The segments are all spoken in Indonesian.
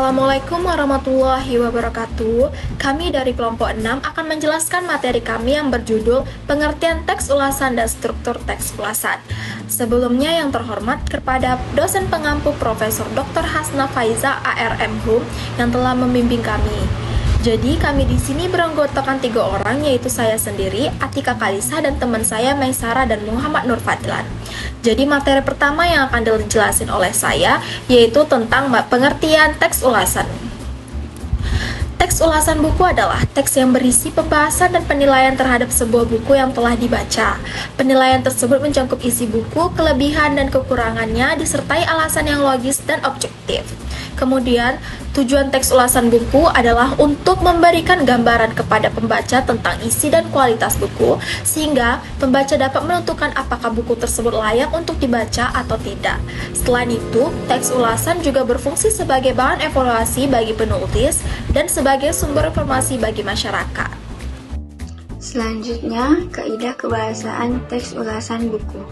Assalamualaikum warahmatullahi wabarakatuh. Kami dari kelompok 6 akan menjelaskan materi kami yang berjudul Pengertian Teks Ulasan dan Struktur Teks Ulasan. Sebelumnya yang terhormat kepada dosen pengampu Profesor Dr. Hasna Faiza ARM Hum yang telah membimbing kami. Jadi kami di sini beranggotakan 3 orang, yaitu saya sendiri, Atika Kalisa, dan teman saya Maisara dan Muhammad Nur Fadlan. Jadi materi pertama yang akan dijelasin oleh saya yaitu tentang pengertian teks ulasan. Teks ulasan buku adalah teks yang berisi pembahasan dan penilaian terhadap sebuah buku yang telah dibaca. Penilaian tersebut mencakup isi buku, kelebihan dan kekurangannya, disertai alasan yang logis dan objektif. Kemudian, tujuan teks ulasan buku adalah untuk memberikan gambaran kepada pembaca tentang isi dan kualitas buku, sehingga pembaca dapat menentukan apakah buku tersebut layak untuk dibaca atau tidak. Selain itu, teks ulasan juga berfungsi sebagai bahan evaluasi bagi penulis dan sebagai sumber informasi bagi masyarakat. Selanjutnya, kaidah kebahasaan teks ulasan buku.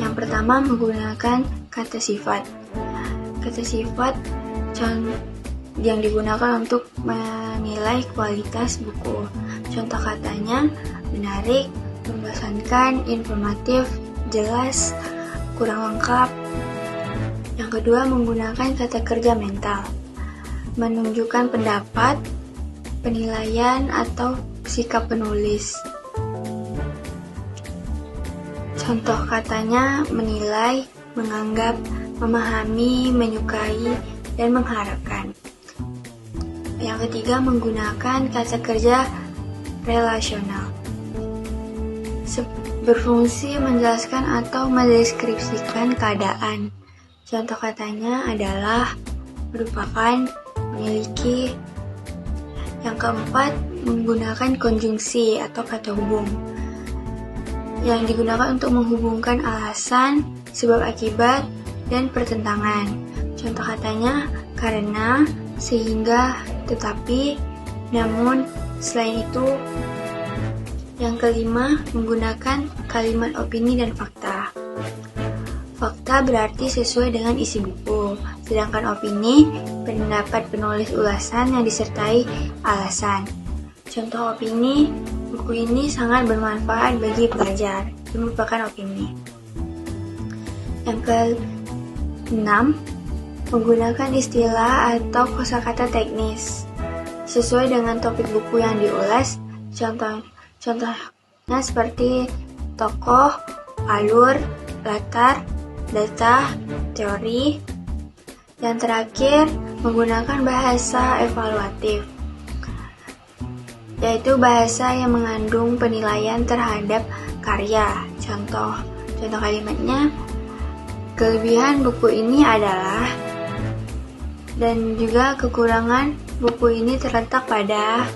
Yang pertama, menggunakan kata sifat. Kata sifat yang digunakan untuk menilai kualitas buku. Contoh katanya menarik, membosankan, informatif, jelas, kurang lengkap. Yang kedua, menggunakan kata kerja mental, menunjukkan pendapat, penilaian, atau sikap penulis. Contoh katanya menilai, menganggap, memahami, menyukai, dan mengharapkan. Yang ketiga, menggunakan kata kerja relasional, berfungsi menjelaskan atau mendeskripsikan keadaan. Contoh katanya adalah merupakan, memiliki. Yang keempat, menggunakan konjungsi atau kata hubung yang digunakan untuk menghubungkan alasan, sebab akibat, dan pertentangan. Contoh katanya karena, sehingga, tetapi, namun, selain itu. Yang kelima, menggunakan kalimat opini dan fakta. Fakta berarti sesuai dengan isi buku, sedangkan opini, pendapat penulis ulasan yang disertai alasan. Contoh opini, buku ini sangat bermanfaat bagi pelajar. Itu merupakan opini. Yang keenam, menggunakan istilah atau kosakata teknis sesuai dengan topik buku yang diulas. Contohnya seperti tokoh, alur, latar, data, teori. Yang terakhir, menggunakan bahasa evaluatif, yaitu bahasa yang mengandung penilaian terhadap karya. Contoh kalimatnya, kelebihan buku ini adalah, dan juga kekurangan buku ini terletak pada.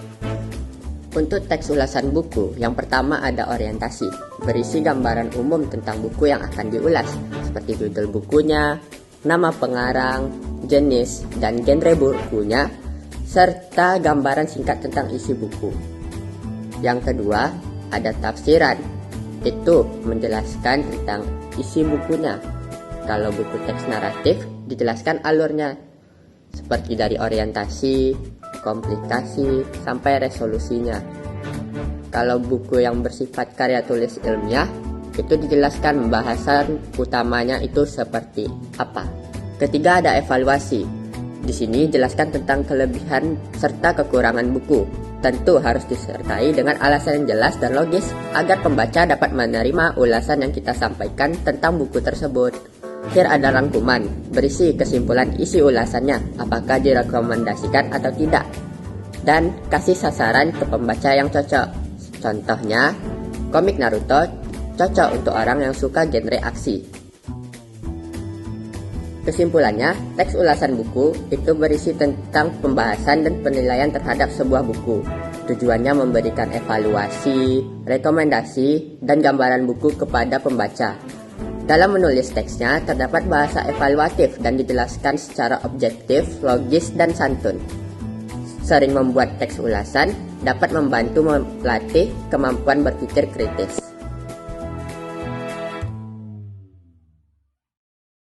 Untuk teks ulasan buku, yang pertama ada orientasi, berisi gambaran umum tentang buku yang akan diulas, seperti judul bukunya, nama pengarang, jenis, dan genre bukunya, serta gambaran singkat tentang isi buku. Yang kedua, ada tafsiran, itu menjelaskan tentang isi bukunya. Kalau buku teks naratif, dijelaskan alurnya, seperti dari orientasi, komplikasi, sampai resolusinya. Kalau buku yang bersifat karya tulis ilmiah, itu dijelaskan pembahasan utamanya itu seperti apa. Ketiga, ada evaluasi. Di sini jelaskan tentang kelebihan serta kekurangan buku. Tentu harus disertai dengan alasan yang jelas dan logis agar pembaca dapat menerima ulasan yang kita sampaikan tentang buku tersebut. Akhir ada rangkuman, berisi kesimpulan isi ulasannya, apakah direkomendasikan atau tidak, dan kasih sasaran ke pembaca yang cocok. Contohnya, komik Naruto cocok untuk orang yang suka genre aksi. Kesimpulannya, teks ulasan buku itu berisi tentang pembahasan dan penilaian terhadap sebuah buku. Tujuannya memberikan evaluasi, rekomendasi, dan gambaran buku kepada pembaca. Dalam menulis teksnya, terdapat bahasa evaluatif dan dijelaskan secara objektif, logis, dan santun. Sering membuat teks ulasan dapat membantu melatih kemampuan berpikir kritis.